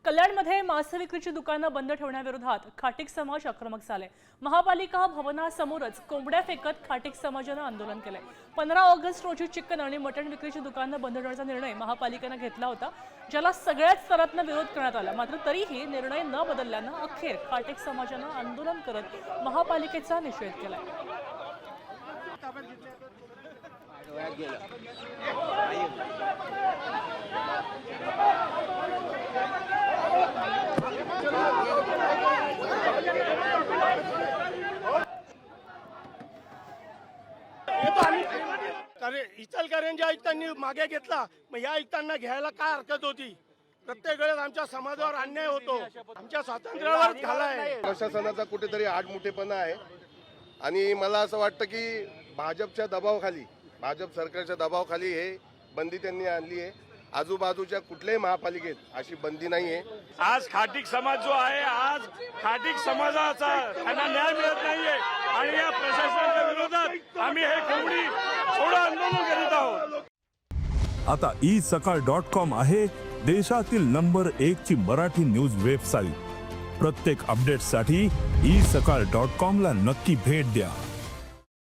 कल्याणमध्ये मांस विक्रीची दुकानं बंद ठेवण्याविरोधात खाटीक समाज आक्रमक झाले। महापालिका भवनासमोरच कोंबड्या फेकत खाटीक समाजाने आंदोलन केले। 15 ऑगस्ट रोजी चिकन आणि मटण विक्रीची दुकानं बंद ठेवण्याचा निर्णय महापालिकेने घेतला होता, ज्याला सगळ्याच स्तरातून विरोध करण्यात आला। मात्र तरीही निर्णय न बदलल्याने अखेर खाटीक समाजाने आंदोलन करत महापालिकेचा निषेध केला। इचलकरंजी आयुक्तांनी मागे घेतला, मग या आयुक्तांना घ्यायला काय हरकत होती? प्रत्येक वेळेस आमच्या समाजावर अन्याय होतो, आमच्या स्वातंत्र्यावर झालाय। प्रशासनाचा कुठेतरी आडमुठेपणा आहे आणि मला असं वाटतं की भाजपच्या दबावाखाली, भाजप सरकारच्या दबावाखाली हे बंदी त्यांनी आणली आहे। आजूबाजूच्या कुठल्याही महापालिकेत अशी बंदी नाहीये। आज खाटीक समाज जो आहे, आज खाटीक समाजाचा त्यांना न्याय मिळत नाहीये आणि या प्रशासनाच्या विरोधात आम्ही हे कोंबडी सोडा आंदोलन करीत आहोत। आता isakal.com आहे देशातील नंबर 1 ची मराठी न्यूज वेबसाईट। प्रत्येक अपडेटसाठी isakal.com ला नक्की भेट द्या।